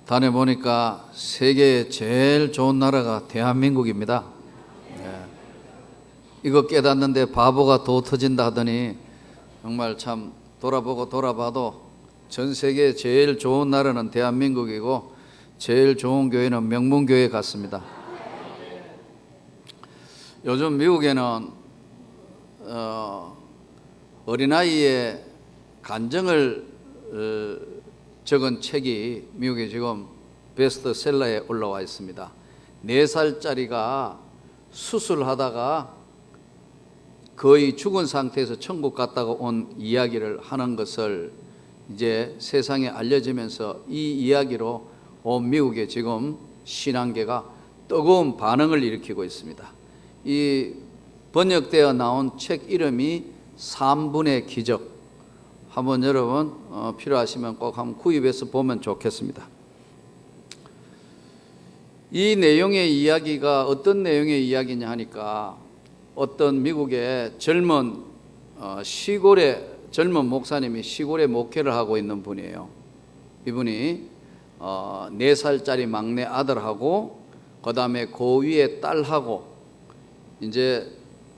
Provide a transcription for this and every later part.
다녀보니까 세계에 제일 좋은 나라가 대한민국입니다. 이거 깨닫는데 바보가 도 터진다 하더니 정말 참 돌아보고 돌아봐도 전 세계에 제일 좋은 나라는 대한민국이고 제일 좋은 교회는 명문교회 같습니다. 요즘 미국에는 어린아이의 간증을 적은 책이 미국에 지금 베스트셀러에 올라와 있습니다. 4살짜리가 수술하다가 거의 죽은 상태에서 천국 갔다가 온 이야기를 하는 것을 이제 세상에 알려지면서 이 이야기로 온 미국에 지금 신앙계가 뜨거운 반응을 일으키고 있습니다. 이 번역되어 나온 책 이름이 3분의 기적. 한번 여러분 필요하시면 꼭 한번 구입해서 보면 좋겠습니다. 이 내용의 이야기가 어떤 내용의 이야기냐 하니까 어떤 미국의 젊은 목사님이 시골에 목회를 하고 있는 분이에요. 이분이 4살짜리 막내 아들하고 그 다음에 그 위에 딸하고 이제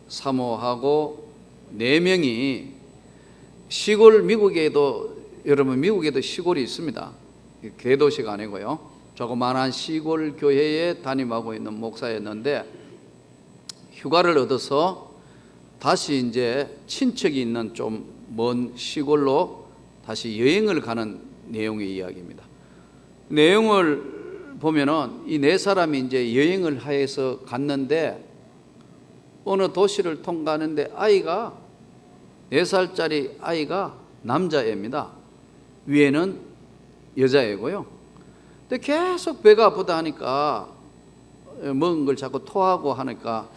사모하고 4명이 시골 미국에도 여러분 미국에도 시골이 있습니다. 대도시가 아니고요. 조그만한 시골 교회에 담임하고 있는 목사였는데 휴가를 얻어서 다시 이제 친척이 있는 좀 먼 시골로 다시 여행을 가는 내용의 이야기입니다. 내용을 보면은 이 4사람이 이제 여행을 해서 갔는데 어느 도시를 통과하는데 아이가 4살짜리 아이가 남자애입니다. 위에는 여자애고요. 근데 계속 배가 아프다 하니까 먹은 걸 자꾸 토하고 하니까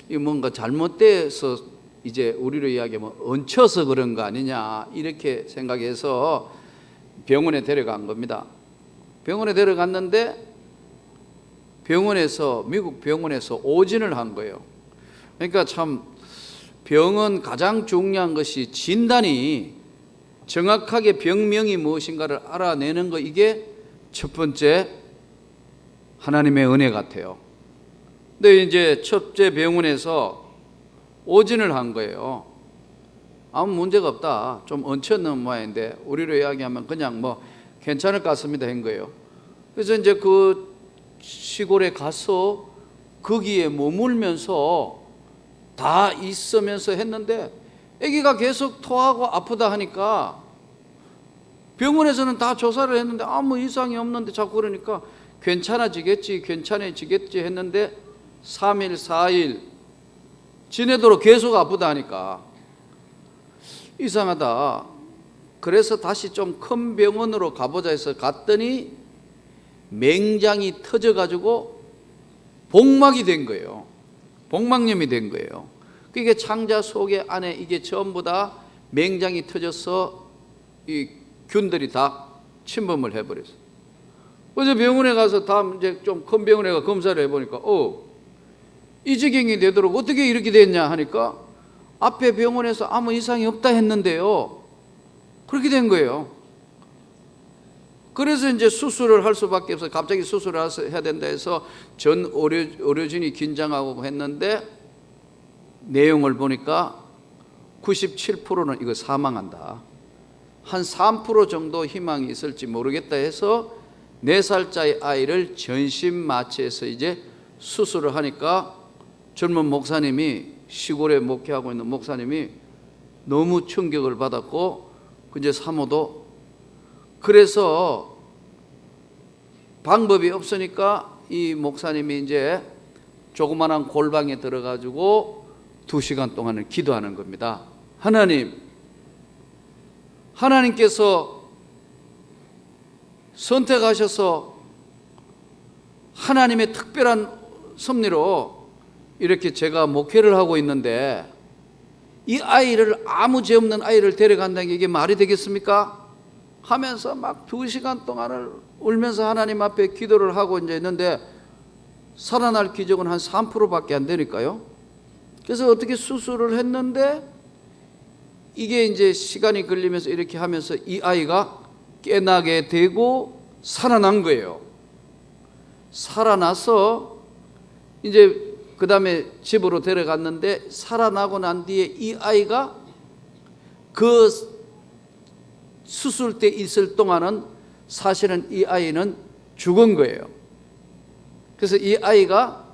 이 뭔가 잘못돼서 이제 우리로 이야기하면 얹혀서 그런 거 아니냐 이렇게 생각해서 병원에 데려간 겁니다. 병원에 데려갔는데 미국 병원에서 오진을 한 거예요. 그러니까 참 병은 가장 중요한 것이 진단이 정확하게 병명이 무엇인가를 알아내는 거, 이게 첫 번째 하나님의 은혜 같아요. 근데 이제 첫째 병원에서 오진을 한 거예요. 아무 문제가 없다. 좀 얹혔는 모양인데 우리로 이야기하면 그냥 뭐 괜찮을 것 같습니다 한 거예요. 그래서 이제 그 시골에 가서 거기에 머물면서 다 있으면서 했는데 아기가 계속 토하고 아프다 하니까 병원에서는 다 조사를 했는데 아무 이상이 없는데 자꾸 그러니까 괜찮아지겠지 했는데 3일 4일 지내도록 계속 아프다 하니까 이상하다. 그래서 다시 좀 큰 병원으로 가보자 해서 갔더니 맹장이 터져가지고 복막이 된 거예요. 복막염이 된 거예요. 그게 창자 속에 안에 이게 전부 다 맹장이 터져서 이 균들이 다 침범을 해버렸어요. 그래서 병원에 가서 다음 이제 좀 큰 병원에 가 검사를 해보니까 이 지경이 되도록 어떻게 이렇게 됐냐 하니까 앞에 병원에서 아무 이상이 없다 했는데요. 그렇게 된 거예요. 그래서 이제 수술을 할 수밖에 없어요. 갑자기 수술을 해야 된다 해서 전 의료진이 긴장하고 했는데 내용을 보니까 97%는 이거 사망한다. 한 3% 정도 희망이 있을지 모르겠다 해서 4살짜리 아이를 전신마취해서 이제 수술을 하니까 젊은 목사님이 시골에 목회하고 있는 목사님이 너무 충격을 받았고 이제 사모도 그래서 방법이 없으니까 이 목사님이 이제 조그만한 골방에 들어가지고 2시간 동안을 기도하는 겁니다. 하나님께서 선택하셔서 하나님의 특별한 섭리로 이렇게 제가 목회를 하고 있는데 이 아이를 아무 죄 없는 아이를 데려간다는 게 이게 말이 되겠습니까? 하면서 막 2시간 동안을 울면서 하나님 앞에 기도를 하고 이제 있는데 살아날 기적은 한 3%밖에 안 되니까요. 그래서 어떻게 수술을 했는데 이게 이제 시간이 걸리면서 이렇게 하면서 이 아이가 깨나게 되고 살아난 거예요. 살아나서 이제 그 다음에 집으로 데려갔는데, 살아나고 난 뒤에 이 아이가 그 수술대 있을 동안은 사실은 이 아이는 죽은 거예요. 그래서 이 아이가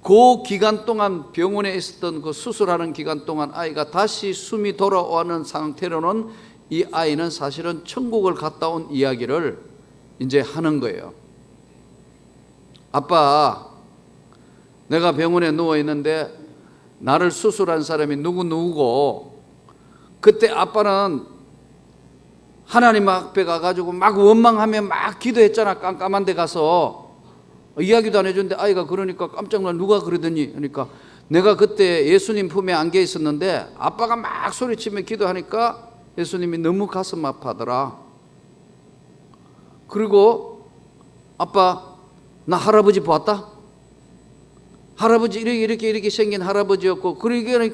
그 기간 동안 병원에 있었던 그 수술하는 기간 동안 아이가 다시 숨이 돌아오는 상태로는 이 아이는 사실은 천국을 갔다 온 이야기를 이제 하는 거예요. 아빠, 내가 병원에 누워 있는데 나를 수술한 사람이 누구고, 그때 아빠는 하나님 앞에 가가지고 막 원망하며 막 기도했잖아. 깜깜한 데 가서 이야기도 안 해주는데 아이가 그러니까 깜짝 놀라. 누가 그러더니, 그러니까 내가 그때 예수님 품에 안겨 있었는데 아빠가 막 소리치며 기도하니까 예수님이 너무 가슴 아파하더라. 그리고 아빠, 나 할아버지 보았다. 할아버지 이렇게 생긴 할아버지였고, 그러니까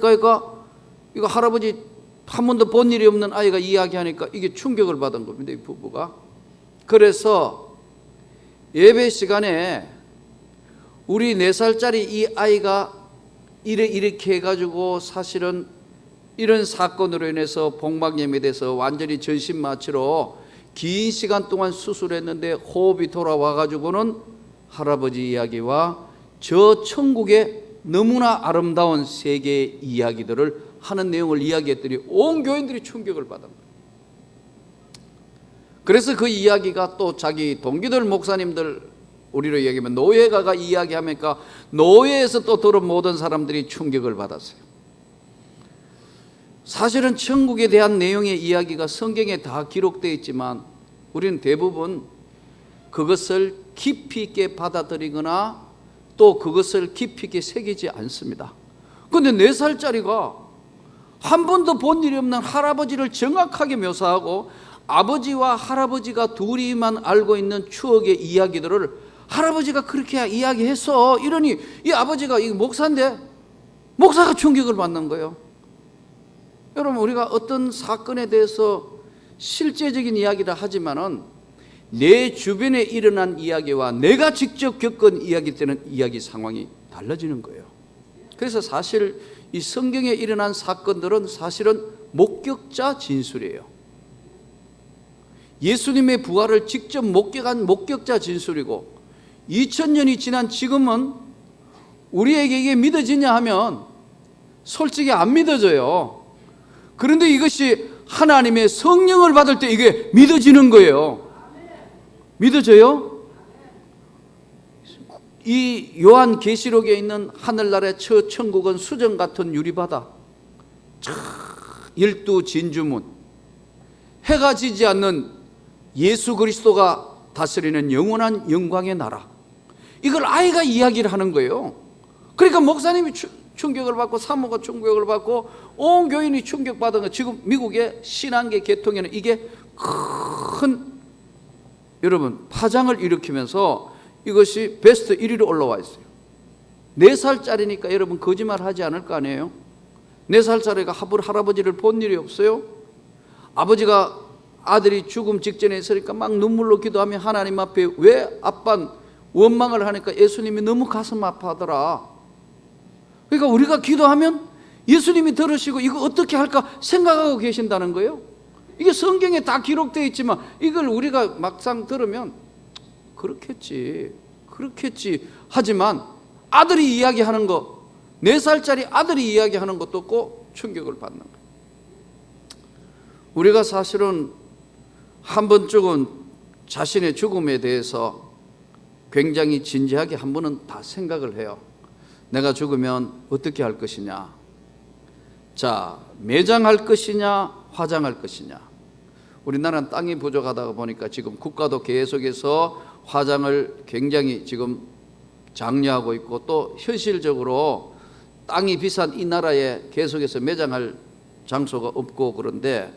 이거 할아버지 한 번도 본 일이 없는 아이가 이야기하니까 이게 충격을 받은 겁니다, 이 부부가. 그래서 예배 시간에 우리 4살짜리 이 아이가 이렇게 해가지고 사실은 이런 사건으로 인해서 복막염에 대해서 완전히 전신마취로 긴 시간 동안 수술했는데 호흡이 돌아와가지고는 할아버지 이야기와 저 천국의 너무나 아름다운 세계의 이야기들을 하는 내용을 이야기했더니 온 교인들이 충격을 받은 거예요. 그래서 그 이야기가 또 자기 동기들 목사님들, 우리로 얘기하면 노예가가 이야기하니까 노예에서 또 들은 모든 사람들이 충격을 받았어요. 사실은 천국에 대한 내용의 이야기가 성경에 다 기록되어 있지만 우리는 대부분 그것을 깊이 있게 받아들이거나 또 그것을 깊이 있게 새기지 않습니다. 그런데 4살짜리가 한 번도 본 일이 없는 할아버지를 정확하게 묘사하고 아버지와 할아버지가 둘이만 알고 있는 추억의 이야기들을 할아버지가 그렇게 이야기해서 이러니 이 아버지가 이 목사인데 목사가 충격을 받는 거예요. 여러분, 우리가 어떤 사건에 대해서 실제적인 이야기를 하지만은 내 주변에 일어난 이야기와 내가 직접 겪은 이야기 때는 이야기 상황이 달라지는 거예요. 그래서 사실 이 성경에 일어난 사건들은 사실은 목격자 진술이에요. 예수님의 부활을 직접 목격한 목격자 진술이고 2000년이 지난 지금은 우리에게 이게 믿어지냐 하면 솔직히 안 믿어져요. 그런데 이것이 하나님의 성령을 받을 때 이게 믿어지는 거예요. 믿어져요? 이 요한계시록에 있는 하늘나라의 첫 천국은 수정 같은 유리바다, 12진주문, 해가 지지 않는 예수 그리스도가 다스리는 영원한 영광의 나라, 이걸 아이가 이야기를 하는 거예요. 그러니까 목사님이 충격을 받고 사모가 충격을 받고 온 교인이 충격받은 거. 지금 미국의 신앙계 개통에는 이게 큰 여러분 파장을 일으키면서 이것이 베스트 1위로 올라와 있어요. 4살짜리니까 여러분 거짓말 하지 않을 거 아니에요? 4살짜리가 할아버지를 본 일이 없어요? 아버지가 아들이 죽음 직전에 있으니까 막 눈물로 기도하며 하나님 앞에 왜 아빠는 원망을 하니까 예수님이 너무 가슴 아파하더라. 그러니까 우리가 기도하면 예수님이 들으시고 이거 어떻게 할까 생각하고 계신다는 거예요. 이게 성경에 다 기록되어 있지만 이걸 우리가 막상 들으면 그렇겠지 하지만 아들이 이야기하는 거, 4살짜리 아들이 이야기하는 것도 꼭 충격을 받는 거예요. 우리가 사실은 한 번쯤은 자신의 죽음에 대해서 굉장히 진지하게 한 번은 다 생각을 해요. 내가 죽으면 어떻게 할 것이냐, 자, 매장할 것이냐 화장할 것이냐. 우리나라는 땅이 부족하다 보니까 지금 국가도 계속해서 화장을 굉장히 지금 장려하고 있고 또 현실적으로 땅이 비싼 이 나라에 계속해서 매장할 장소가 없고, 그런데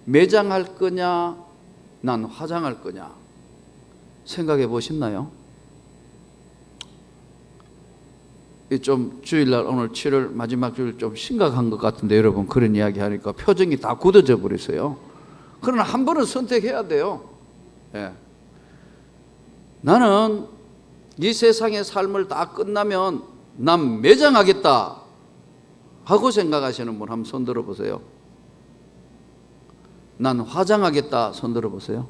매장할 거냐 난 화장할 거냐 생각해 보셨나요? 좀 주일날 오늘 7월 마지막 주일 좀 심각한 것 같은데 여러분, 그런 이야기 하니까 표정이 다 굳어져 버렸어요. 그러나 한 번은 선택해야 돼요. 예. 나는 이 세상의 삶을 다 끝나면 난 매장하겠다 하고 생각하시는 분 한번 손 들어보세요. 난 화장하겠다 손 들어보세요.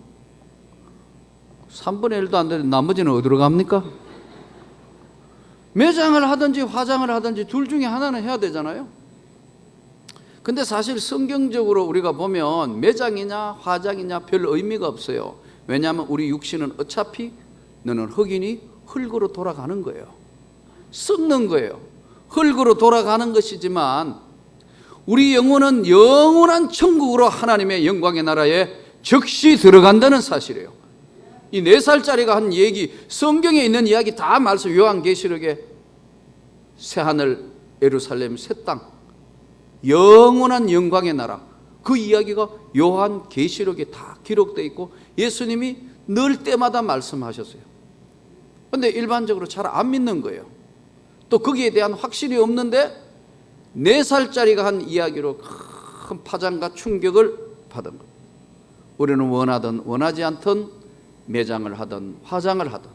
3분의 1도 안 되는데 나머지는 어디로 갑니까? 매장을 하든지 화장을 하든지 둘 중에 하나는 해야 되잖아요. 근데 사실 성경적으로 우리가 보면 매장이냐 화장이냐 별 의미가 없어요. 왜냐하면 우리 육신은 어차피 너는 흙이니 흙으로 돌아가는 거예요. 썩는 거예요. 흙으로 돌아가는 것이지만 우리 영혼은 영원한 천국으로 하나님의 영광의 나라에 즉시 들어간다는 사실이에요. 이 4살짜리가 한 얘기, 성경에 있는 이야기 다 말씀, 요한계시록에 새하늘 예루살렘 새 땅, 영원한 영광의 나라, 그 이야기가 요한계시록에 다 기록되어 있고 예수님이 늘 때마다 말씀하셨어요. 그런데 일반적으로 잘 안 믿는 거예요. 또 거기에 대한 확신이 없는데 4살짜리가 한 이야기로 큰 파장과 충격을 받은 거예요. 우리는 원하든 원하지 않든 매장을 하든 화장을 하든,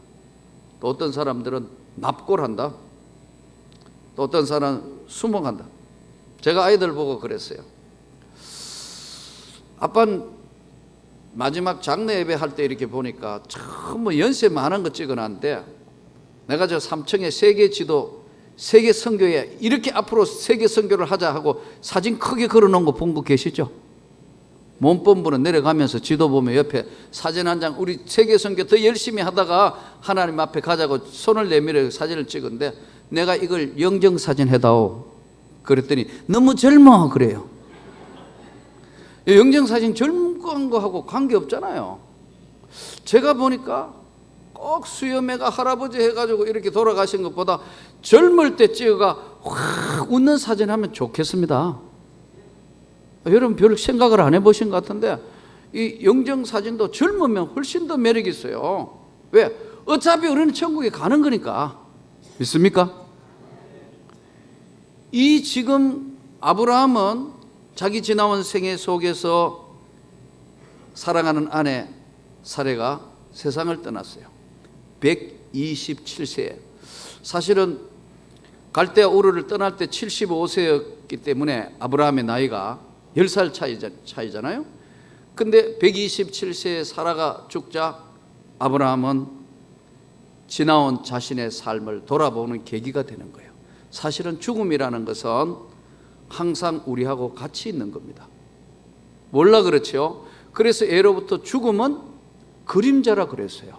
또 어떤 사람들은 납골한다, 또 어떤 사람은 수목한다. 제가 아이들 보고 그랬어요. 아빠는 마지막 장례 예배 할 때 이렇게 보니까 참 뭐 연세 많은 거 찍어놨는데, 내가 저 3층에 세계 지도, 세계 선교에 이렇게 앞으로 세계 선교를 하자 하고 사진 크게 걸어놓은 거 본 거 계시죠? 몸본부는 내려가면서 지도 보면 옆에 사진 한 장, 우리 세계 선교 더 열심히 하다가 하나님 앞에 가자고 손을 내밀어 사진을 찍은데, 내가 이걸 영정사진 해다오 그랬더니 너무 젊어 그래요. 영정사진 젊은 거하고 관계없잖아요. 제가 보니까 꼭 수염애가 할아버지 해가지고 이렇게 돌아가신 것보다 젊을 때 찍어가 확 웃는 사진 하면 좋겠습니다. 여러분 별 생각을 안 해보신 것 같은데 이 영정사진도 젊으면 훨씬 더 매력이 있어요. 왜? 어차피 우리는 천국에 가는 거니까. 믿습니까? 이 지금 아브라함은 자기 지나온 생애 속에서 사랑하는 아내 사레가 세상을 떠났어요. 127세에. 사실은 갈대아 우르를 떠날 때 75세였기 때문에 아브라함의 나이가 10살 차이잖아요. 근데 127세에 사라가 죽자 아브라함은 지나온 자신의 삶을 돌아보는 계기가 되는 거예요. 사실은 죽음이라는 것은 항상 우리하고 같이 있는 겁니다. 몰라 그렇죠? 그래서 예로부터 죽음은 그림자라 그랬어요.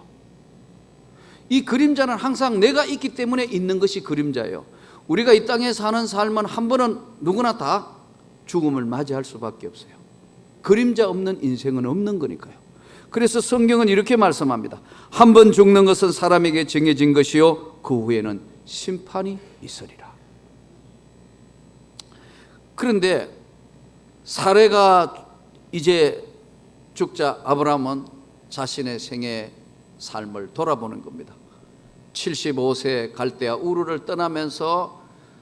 이 그림자는 항상 내가 있기 때문에 있는 것이 그림자예요. 우리가 이 땅에 사는 삶은 한 번은 누구나 다 죽음을 맞이할 수밖에 없어요. 그림자 없는 인생은 없는 거니까요. 그래서 성경은 이렇게 말씀합니다. 한 번 죽는 것은 사람에게 정해진 것이요 그 후에는 심판이 있으리라. 그런데 사레가 이제 죽자 아브라함은 자신의 생애 삶을 돌아보는 겁니다. 75세 갈대아 우르를 떠나면서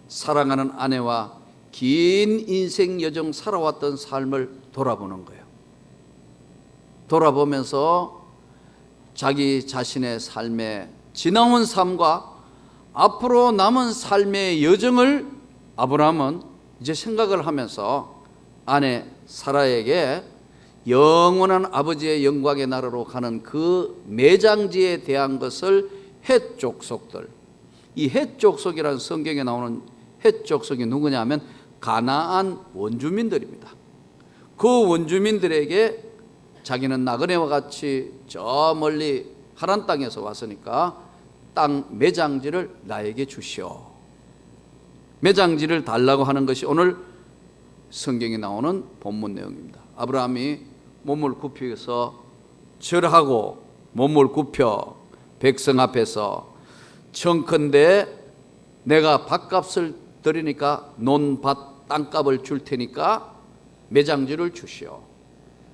사랑하는 아내와 긴 인생 여정 살아왔던 삶을 돌아보는 거예요. 돌아보면서 자기 자신의 삶의 지나온 삶과 앞으로 남은 삶의 여정을 아브라함은 이제 생각을 하면서 아내 사라에게 영원한 아버지의 영광의 나라로 가는 그 매장지에 대한 것을 헷 족속들, 이 헷 족속이라는 성경에 나오는 헷 족속이 누구냐 하면 가나안 원주민들입니다. 그 원주민들에게 자기는 나그네와 같이 저 멀리 하란 땅에서 왔으니까 땅 매장지를 나에게 주시오. 매장지를 달라고 하는 것이 오늘 성경에 나오는 본문 내용입니다. 아브라함이 몸을 굽혀서 절하고 몸을 굽혀 백성 앞에서 청컨대 내가 밭값을 드리니까 논밭 땅값을 줄 테니까 매장지를 주시오.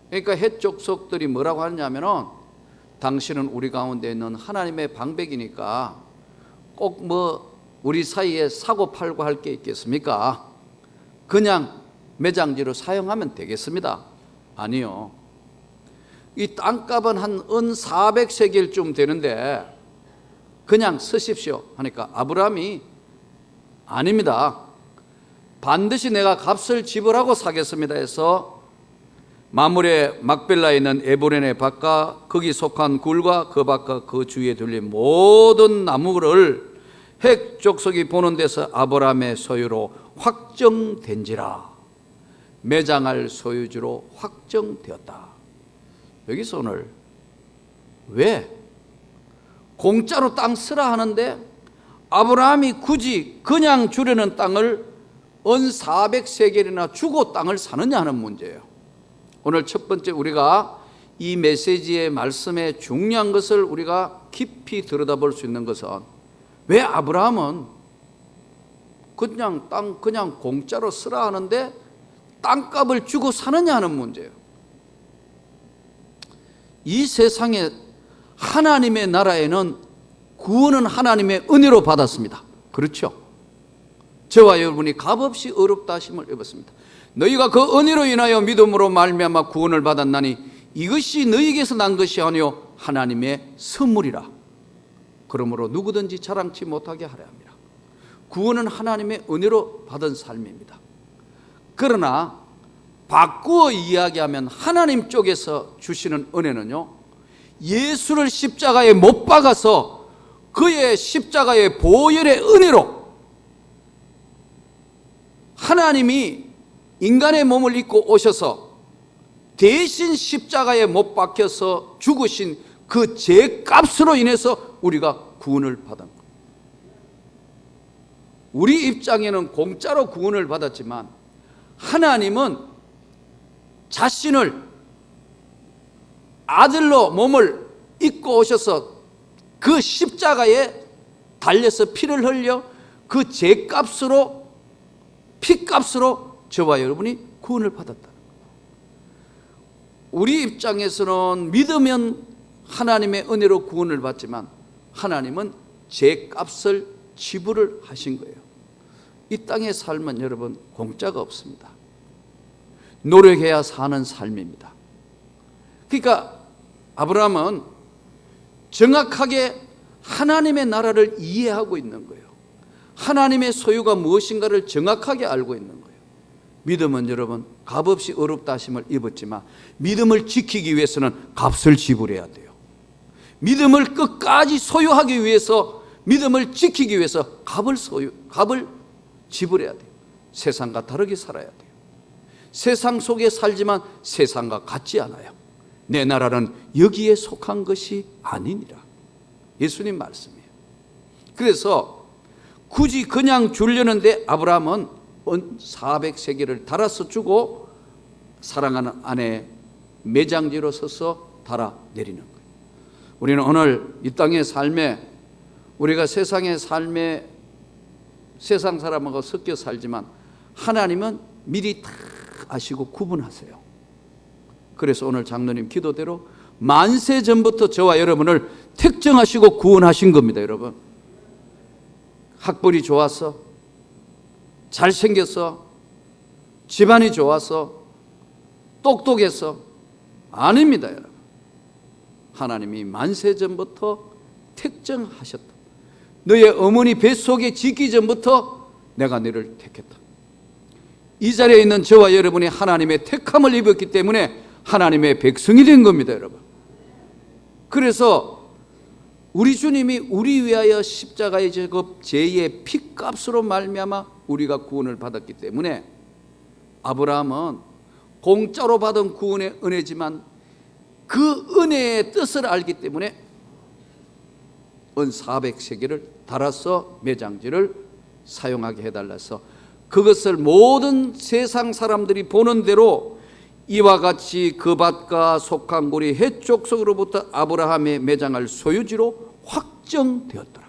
그러니까 헷족속들이 뭐라고 하냐면은 당신은 우리 가운데 있는 하나님의 방백이니까 꼭 뭐 우리 사이에 사고 팔고 할 게 있겠습니까? 그냥 매장지로 사용하면 되겠습니다. 아니요. 이 땅값은 한 은 400세겔쯤 되는데 그냥 서십시오 하니까 아브라함이 아닙니다. 반드시 내가 값을 지불하고 사겠습니다 해서 마므레 막벨라에 있는 에브론의 밭과 거기 속한 굴과 그 밭과 그 주위에 둘린 모든 나무를 헷 족속이 보는 데서 아브라함의 소유로 확정된지라. 매장할 소유주로 확정되었다. 여기서 오늘 왜 공짜로 땅 쓰라 하는데 아브라함이 굳이 그냥 주려는 땅을 은 400세겔이나 주고 땅을 사느냐 하는 문제예요. 오늘 첫 번째 우리가 이 메시지의 말씀의 중요한 것을 우리가 깊이 들여다볼 수 있는 것은 왜 아브라함은 그냥 땅 그냥 공짜로 쓰라 하는데 땅값을 주고 사느냐 하는 문제예요. 이 세상에 하나님의 나라에는 구원은 하나님의 은혜로 받았습니다. 그렇죠? 저와 여러분이 값없이 어렵다 하심을 입었습니다. 너희가 그 은혜로 인하여 믿음으로 말미암아 구원을 받았나니 이것이 너희에게서 난 것이 아니요 하나님의 선물이라. 그러므로 누구든지 자랑치 못하게 하려 합니다. 구원은 하나님의 은혜로 받은 삶입니다. 그러나 바꾸어 이야기하면 하나님 쪽에서 주시는 은혜는요, 예수를 십자가에 못 박아서 그의 십자가의 보혈의 은혜로 하나님이 인간의 몸을 입고 오셔서 대신 십자가에 못 박혀서 죽으신 그 죄값으로 인해서 우리가 구원을 받은 거예요. 우리 입장에는 공짜로 구원을 받았지만 하나님은 자신을 아들로 몸을 입고 오셔서 그 십자가에 달려서 피를 흘려 그 죄값으로 피값으로 저와 여러분이 구원을 받았다는 거예요. 우리 입장에서는 믿으면 하나님의 은혜로 구원을 받지만 하나님은 죄값을 지불을 하신 거예요. 이 땅의 삶은 여러분 공짜가 없습니다. 노력해야 사는 삶입니다. 그러니까 아브라함은 정확하게 하나님의 나라를 이해하고 있는 거예요. 하나님의 소유가 무엇인가를 정확하게 알고 있는 거예요. 믿음은 여러분 값없이 어렵다 하심을 입었지만 믿음을 지키기 위해서는 값을 지불해야 돼요. 믿음을 끝까지 소유하기 위해서, 믿음을 지키기 위해서 값을 지불해야 돼요. 세상과 다르게 살아야 돼요. 세상 속에 살지만 세상과 같지 않아요. 내 나라는 여기에 속한 것이 아니니라. 예수님 말씀이에요. 그래서 굳이 그냥 주려는데 아브라함은 400세겔을 달아서 주고 사랑하는 아내 매장지로 서서 달아 내리는 거예요. 우리는 오늘 이 땅의 삶에, 우리가 세상의 삶에 세상 사람하고 섞여 살지만 하나님은 미리 다 아시고 구분하세요. 그래서 오늘 장로님 기도대로 만세 전부터 저와 여러분을 택정하시고 구원하신 겁니다. 여러분, 학벌이 좋아서, 잘생겨서, 집안이 좋아서, 똑똑해서 아닙니다. 여러분, 하나님이 만세 전부터 택정하셨다. 너의 어머니 뱃속에 짓기 전부터 내가 너를 택했다. 이 자리에 있는 저와 여러분이 하나님의 택함을 입었기 때문에 하나님의 백성이 된 겁니다. 여러분, 그래서 우리 주님이 우리 위하여 십자가의 제급 제의 피값으로 말미암아 우리가 구원을 받았기 때문에 아브라함은 공짜로 받은 구원의 은혜지만 그 은혜의 뜻을 알기 때문에 은 400세겔을 달아서 매장지를 사용하게 해달라서 그것을 모든 세상 사람들이 보는 대로 이와 같이 그 밭과 속한 굴이 헷족속으로부터 아브라함의 매장할 소유지로 확정되었더라.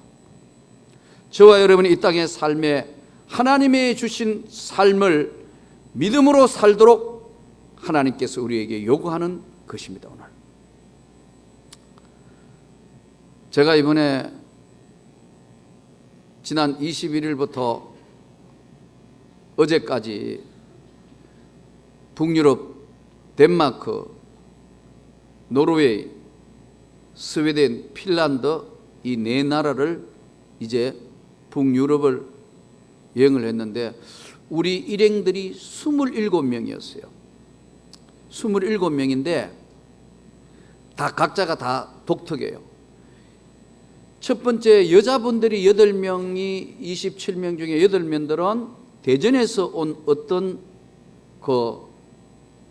저와 여러분이 이 땅의 삶에 하나님의 주신 삶을 믿음으로 살도록 하나님께서 우리에게 요구하는 것입니다. 오늘 제가 이번에 지난 21일부터 어제까지 북유럽 덴마크, 노르웨이, 스웨덴, 핀란드, 이 네 나라를 이제 북유럽을 여행을 했는데 우리 일행들이 27명이었어요. 27명인데 다 각자가 다 독특해요. 첫 번째 여자분들이 8명이 27명 중에 8명들은 대전에서 온 어떤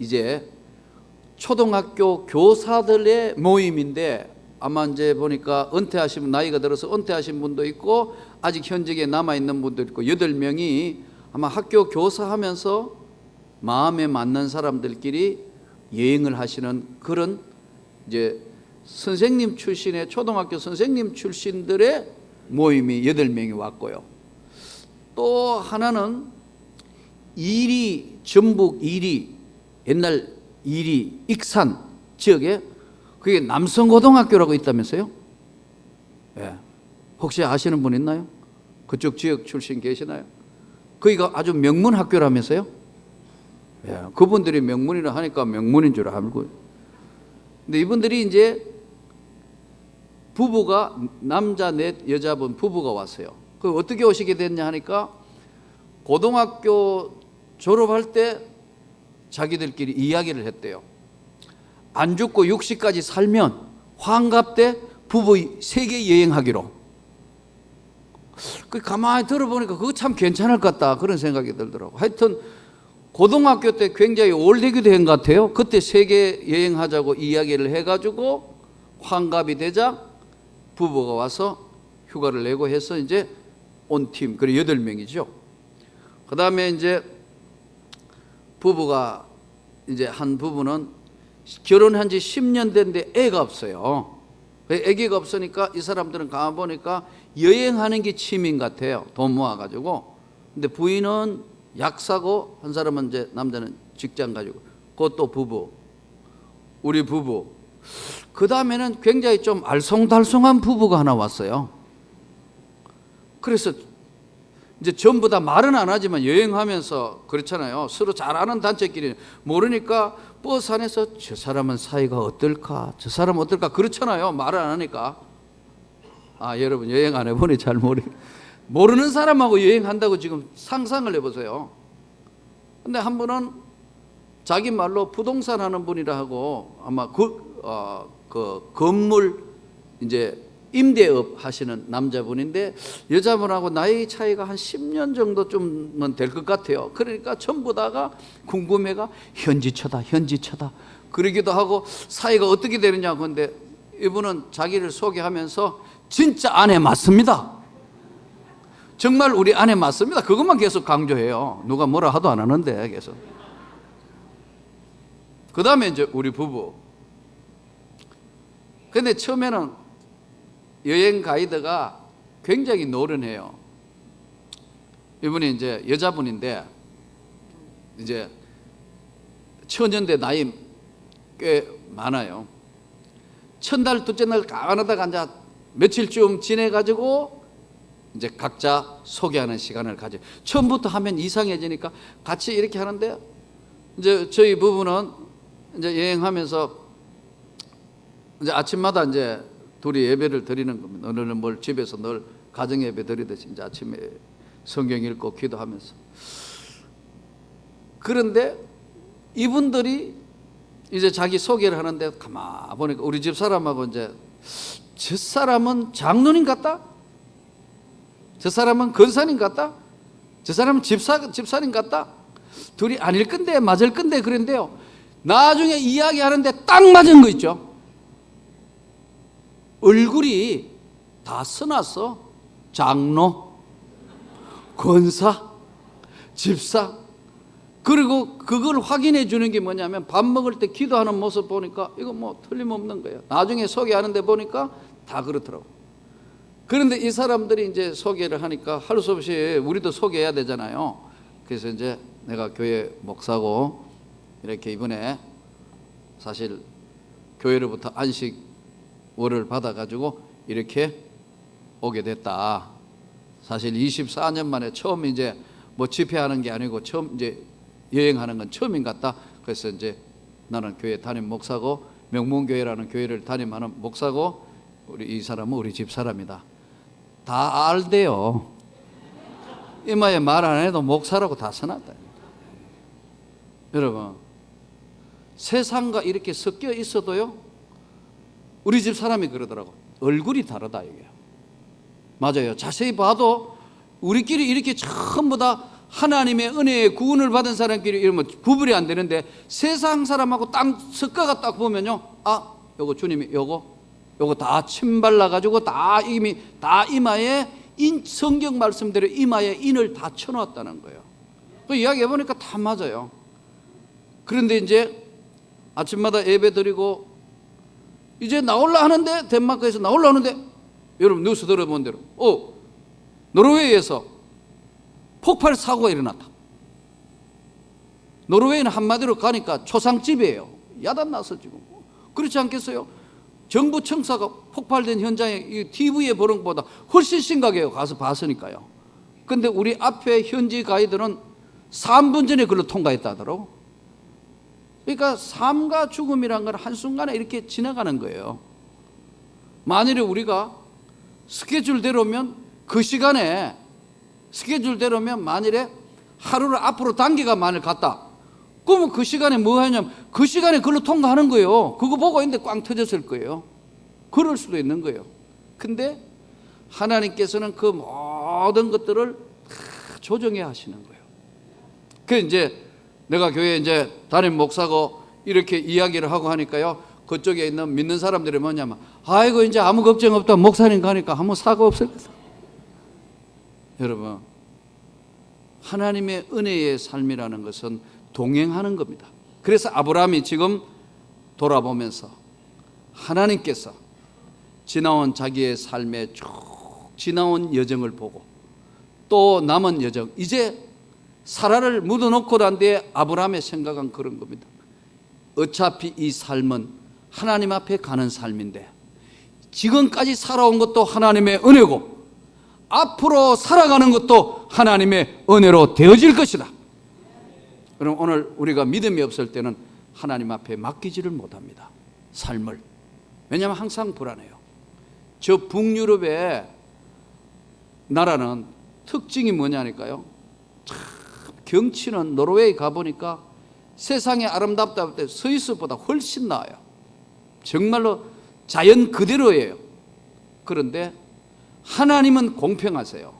이제 초등학교 교사들의 모임인데 아마 이제 보니까 은퇴하신 나이가 들어서 은퇴하신 분도 있고 아직 현직에 남아있는 분도 있고 8명이 아마 학교 교사하면서 마음에 맞는 사람들끼리 여행을 하시는 그런 이제 선생님 출신의 초등학교 선생님 출신들의 모임이 8명이 왔고요. 또 하나는 이리, 전북 이리, 옛날 이리, 익산 지역에 그게 남성고등학교라고 있다면서요? 예. 혹시 아시는 분 있나요? 그쪽 지역 출신 계시나요? 거기가 아주 명문 학교라면서요? 예. 그분들이 명문이라 하니까 명문인 줄 알고. 근데 이분들이 이제 부부가 남자 넷 여자분 부부가 왔어요. 그 어떻게 오시게 됐냐 하니까 고등학교 졸업할 때 자기들끼리 이야기를 했대요. 안 죽고 60까지 살면 환갑 때 부부 세계 여행하기로. 그 가만히 들어보니까 그거 참 괜찮을 것 같다 그런 생각이 들더라고. 하여튼 고등학교 때 굉장히 올대교 대행 같아요. 그때 세계 여행하자고 이야기를 해가지고 환갑이 되자 부부가 와서 휴가를 내고 해서 이제 온 팀, 그래 8명이죠. 그 다음에 이제 부부가 이제 한 부부는 결혼한 지 10년 됐는데 애가 없어요. 애기가 없으니까 이 사람들은 가만 보니까 여행하는 게 취미인 것 같아요. 돈 모아가지고. 근데 부인은 약사고 한 사람은 이제 남자는 직장 가지고. 그것도 부부. 우리 부부. 그 다음에는 굉장히 좀 알쏭달쏭한 부부가 하나 왔어요. 그래서 이제 전부 다 말은 안 하지만 여행하면서 그렇잖아요. 서로 잘 아는 단체끼리 모르니까 버스 안에서 저 사람은 사이가 어떨까? 저 사람은 어떨까? 그렇잖아요. 말을 안 하니까. 아, 여러분 여행 안 해보니 잘 모르는 사람하고 여행한다고 지금 상상을 해보세요. 근데 한 분은 자기 말로 부동산 하는 분이라 하고 아마 그 건물 이제 임대업 하시는 남자분인데 여자분하고 나이 차이가 한 10년 정도 좀은 될 것 같아요. 그러니까 전부 다가 궁금해가 현지처다 그러기도 하고 사이가 어떻게 되느냐. 근데 이분은 자기를 소개하면서 진짜 아내 맞습니다. 정말 우리 아내 맞습니다. 그것만 계속 강조해요. 누가 뭐라 하도 안 하는데 계속. 그 다음에 이제 우리 부부. 근데 처음에는 여행 가이드가 굉장히 노련해요. 이분이 이제 여자분인데 이제 처년대 나이 꽤 많아요. 첫날 둘째 날 가만하다가 앉아 며칠쯤 지내가지고 이제 각자 소개하는 시간을 가져. 처음부터 하면 이상해지니까 같이 이렇게 하는데 이제 저희 부부는 이제 여행하면서 이제 아침마다 이제 둘이 예배를 드리는 겁니다. 오늘은 뭘 집에서 늘 가정 예배 드리듯이 이제 아침에 성경 읽고 기도하면서. 그런데 이분들이 이제 자기 소개를 하는데 가만 보니까 우리 집 사람하고 이제 저 사람은 장로님 같다? 저 사람은 권사님 같다? 저 사람은 집사님 같다? 둘이 아닐 건데 맞을 건데 그런데요. 나중에 이야기하는데 딱 맞은 거 있죠. 얼굴이 다 써놨어. 장로, 권사, 집사. 그리고 그걸 확인해 주는 게 뭐냐면 밥 먹을 때 기도하는 모습 보니까 이거 뭐 틀림없는 거예요. 나중에 소개하는데 보니까 다 그렇더라고. 그런데 이 사람들이 이제 소개를 하니까 할 수 없이 우리도 소개해야 되잖아요. 그래서 이제 내가 교회 목사고 이렇게 이번에 사실 교회로부터 안식월을 받아가지고 이렇게 오게 됐다. 사실 24년 만에 처음 이제 뭐 집회하는 게 아니고 처음 이제 여행하는 건 처음인 것 같다. 그래서 이제 나는 교회 담임 목사고 명문교회라는 교회를 담임하는 목사고 우리 이 사람은 우리 집 사람이다. 다 알대요. 이마에 말 안 해도 목사라고 다 써놨다. 여러분, 세상과 이렇게 섞여 있어도요, 우리 집 사람이 그러더라고. 얼굴이 다르다 이게. 맞아요. 자세히 봐도 우리끼리 이렇게 전부 다 하나님의 은혜의 구원을 받은 사람끼리 이러면 구분이 안 되는데, 세상 사람하고 딱 섞어가 딱 보면요, 아, 요거 주님이 요거 다 침 발라가지고 다 이미 다 이마에 성경 말씀대로 이마에 인을 다 쳐놓았다는 거예요. 그 이야기해 보니까 다 맞아요. 그런데 이제 아침마다 예배 드리고 이제 나올라 하는데, 덴마크에서 나올라 하는데, 여러분 뉴스 들어본 대로 노르웨이에서 폭발 사고가 일어났다. 노르웨이는 한마디로 가니까 초상집이에요. 야단나서 지금. 그렇지 않겠어요? 정부 청사가 폭발된 현장에 TV에 보는 것보다 훨씬 심각해요. 가서 봤으니까요. 근데 우리 앞에 현지 가이드는 3분 전에 그걸로 통과했다 하더라고. 그러니까 삶과 죽음이란 건 한순간에 이렇게 지나가는 거예요. 만일에 우리가 스케줄대로면 그 시간에 스케줄대로면 만일에 하루를 앞으로 당겨가 만일 갔다, 그러면 그 시간에 뭐 하냐면 그 시간에 그걸로 통과하는 거예요. 그거 보고 있는데 꽝 터졌을 거예요. 그럴 수도 있는 거예요. 근데 하나님께서는 그 모든 것들을 다 조정해 하시는 거예요. 그 이제 내가 교회에 이제 담임 목사고 이렇게 이야기를 하고 하니까요, 그쪽에 있는 믿는 사람들이 뭐냐면, 아이고 이제 아무 걱정 없다, 목사님 가니까 아무 사고 없을 거다. 여러분, 하나님의 은혜의 삶이라는 것은 동행하는 겁니다. 그래서 아브라함이 지금 돌아보면서 하나님께서 지나온 자기의 삶의 쭉 지나온 여정을 보고 또 남은 여정, 이제 사라를 묻어놓고 난 뒤에 아브라함의 생각은 그런 겁니다. 어차피 이 삶은 하나님 앞에 가는 삶인데, 지금까지 살아온 것도 하나님의 은혜고 앞으로 살아가는 것도 하나님의 은혜로 되어질 것이다. 그럼 오늘 우리가 믿음이 없을 때는 하나님 앞에 맡기지를 못합니다. 삶을. 왜냐하면 항상 불안해요. 저 북유럽의 나라는 특징이 뭐냐니까요, 참 경치는 노르웨이 가보니까 세상에 아름답다 할 때 스위스보다 훨씬 나아요. 정말로 자연 그대로예요. 그런데 하나님은 공평하세요.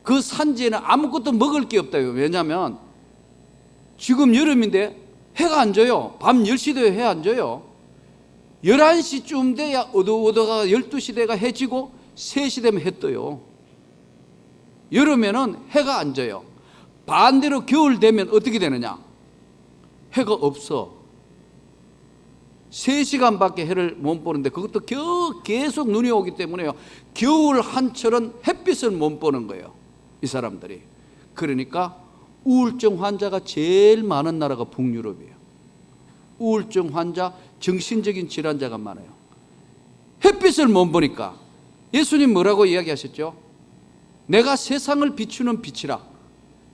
그 산지에는 아무것도 먹을 게 없다요. 왜냐하면 지금 여름인데 해가 안 져요. 밤 10시 되어 해 안 져요. 11시쯤 돼야 어두워가 12시 돼가 해 지고 3시 되면 해 떠요. 여름에는 해가 안 져요. 반대로 겨울 되면 어떻게 되느냐, 해가 없어. 3시간밖에 해를 못 보는데 그것도 계속 눈이 오기 때문에요, 겨울 한철은 햇빛을 못 보는 거예요, 이 사람들이. 그러니까 우울증 환자가 제일 많은 나라가 북유럽이에요. 우울증 환자, 정신적인 질환자가 많아요. 햇빛을 못 보니까. 예수님 뭐라고 이야기하셨죠? 내가 세상을 비추는 빛이라.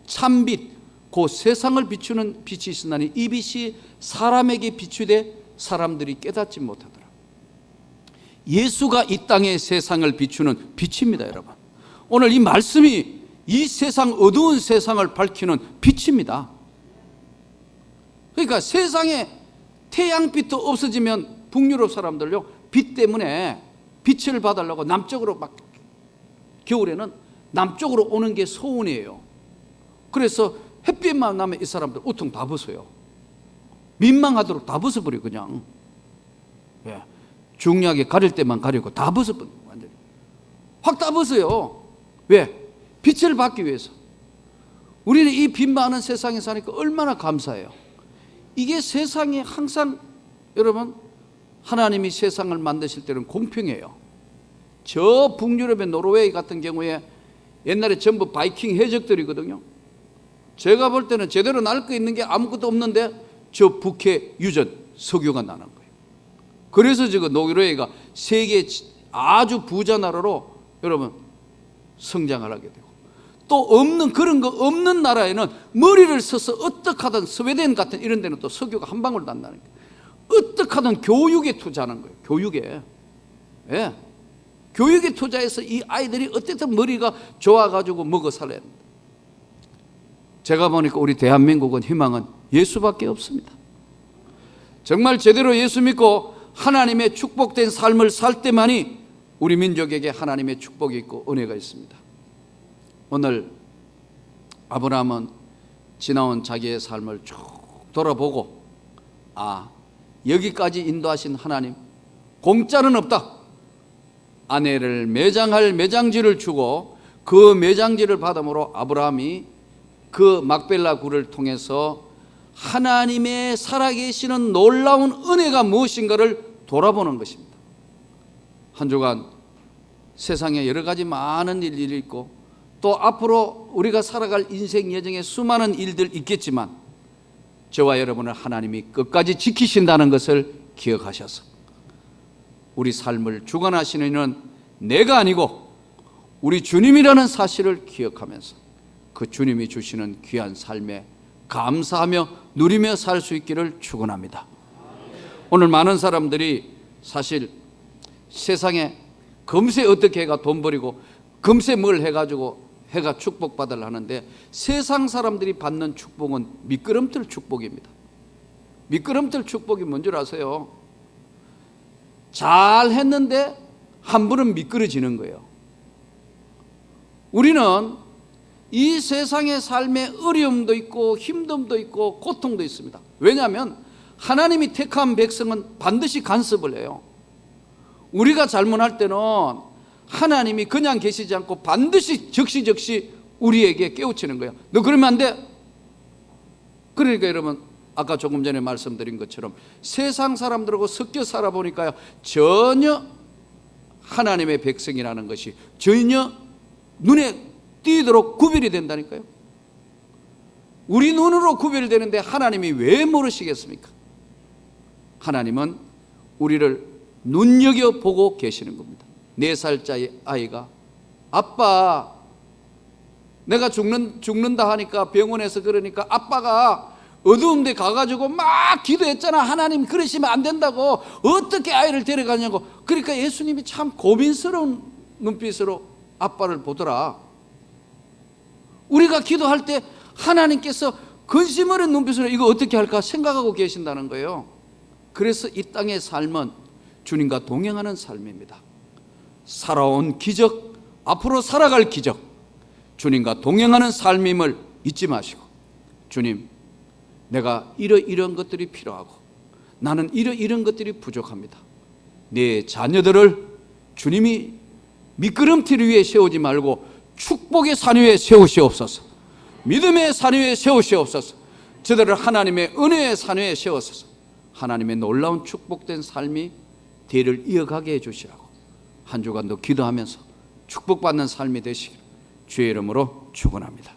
참빛, 그 세상을 비추는 빛이 있으나니 이 빛이 사람에게 비추되 사람들이 깨닫지 못하더라. 예수가 이 땅의 세상을 비추는 빛입니다, 여러분. 오늘 이 말씀이 이 세상, 어두운 세상을 밝히는 빛입니다. 그러니까 세상에 태양빛도 없어지면 북유럽 사람들요, 빛 때문에 빛을 받으려고 남쪽으로 막, 겨울에는 남쪽으로 오는 게 소원이에요. 그래서 햇빛만 나면 이 사람들 우통 다 벗어요. 민망하도록 다 벗어버려 그냥. 예. 중요하게 가릴 때만 가리고 다 벗어버려. 완전히 확 다 벗어요. 왜? 빛을 받기 위해서. 우리는 이 빛 많은 세상에 사니까 얼마나 감사해요. 이게 세상에 항상, 여러분, 하나님이 세상을 만드실 때는 공평해요. 저 북유럽의 노르웨이 같은 경우에 옛날에 전부 바이킹 해적들이거든요. 제가 볼 때는 제대로 날 거 있는 게 아무것도 없는데 저 북해 유전 석유가 나는 거예요. 그래서 지금 노르웨이가 세계 아주 부자 나라로 여러분 성장을 하게 되고, 또 없는, 그런 거 없는 나라에는 머리를 써서 어떻게 하든 스웨덴 같은 이런 데는 또 석유가 한 방울도 안 나는 거예요. 어떻게 하든 교육에 투자하는 거예요. 교육에. 예. 교육에 투자해서 이 아이들이 어쨌든 머리가 좋아가지고 먹어 살아야 합니다. 제가 보니까 우리 대한민국은 희망은 예수밖에 없습니다. 정말 제대로 예수 믿고 하나님의 축복된 삶을 살 때만이 우리 민족에게 하나님의 축복이 있고 은혜가 있습니다. 오늘 아브라함은 지나온 자기의 삶을 쭉 돌아보고, 여기까지 인도하신 하나님, 공짜는 없다. 아내를 매장할 매장지를 주고 그 매장지를 받음으로 아브라함이 그 막벨라 굴을 통해서 하나님의 살아계시는 놀라운 은혜가 무엇인가를 돌아보는 것입니다. 한 주간 세상에 여러 가지 많은 일들이 있고 또 앞으로 우리가 살아갈 인생 여정에 수많은 일들 있겠지만 저와 여러분을 하나님이 끝까지 지키신다는 것을 기억하셔서 우리 삶을 주관하시는 이는 내가 아니고 우리 주님이라는 사실을 기억하면서 그 주님이 주시는 귀한 삶에 감사하며 누리며 살 수 있기를 축원합니다. 오늘 많은 사람들이 사실 세상에 금세 어떻게 해가 돈 버리고 금세 뭘 해가지고 해가 축복받으려 하는데, 세상 사람들이 받는 축복은 미끄럼틀 축복입니다. 미끄럼틀 축복이 뭔 줄 아세요? 잘 했는데 한 번은 미끄러지는 거예요. 우리는 이 세상의 삶에 어려움도 있고 힘듦도 있고 고통도 있습니다. 왜냐하면 하나님이 택한 백성은 반드시 간섭을 해요. 우리가 잘못할 때는 하나님이 그냥 계시지 않고 반드시 적시적시 우리에게 깨우치는 거예요. 너 그러면 안 돼. 그러니까 여러분, 아까 조금 전에 말씀드린 것처럼 세상 사람들하고 섞여 살아보니까요, 전혀 하나님의 백성이라는 것이 전혀 눈에 띄도록 구별이 된다니까요. 우리 눈으로 구별되는데 하나님이 왜 모르시겠습니까? 하나님은 우리를 눈여겨보고 계시는 겁니다. 4살짜리 아이가 아빠, 내가 죽는다 하니까 병원에서 그러니까 아빠가 어두운 데 가가지고 막 기도했잖아. 하나님 그러시면 안 된다고. 어떻게 아이를 데려가냐고. 그러니까 예수님이 참 고민스러운 눈빛으로 아빠를 보더라. 우리가 기도할 때 하나님께서 근심 어린 눈빛으로 이거 어떻게 할까 생각하고 계신다는 거예요. 그래서 이 땅의 삶은 주님과 동행하는 삶입니다. 살아온 기적, 앞으로 살아갈 기적, 주님과 동행하는 삶임을 잊지 마시고, 주님, 내가 이런 것들이 필요하고 나는 이런 것들이 부족합니다. 내 자녀들을 주님이 미끄럼틀 위에 세우지 말고 축복의 산 위에 세우시옵소서. 믿음의 산 위에 세우시옵소서. 저들을 하나님의 은혜의 산 위에 세우소서. 하나님의 놀라운 축복된 삶이 대를 이어가게 해주시라고 한 주간도 기도하면서 축복받는 삶이 되시기를 주의 이름으로 축원합니다.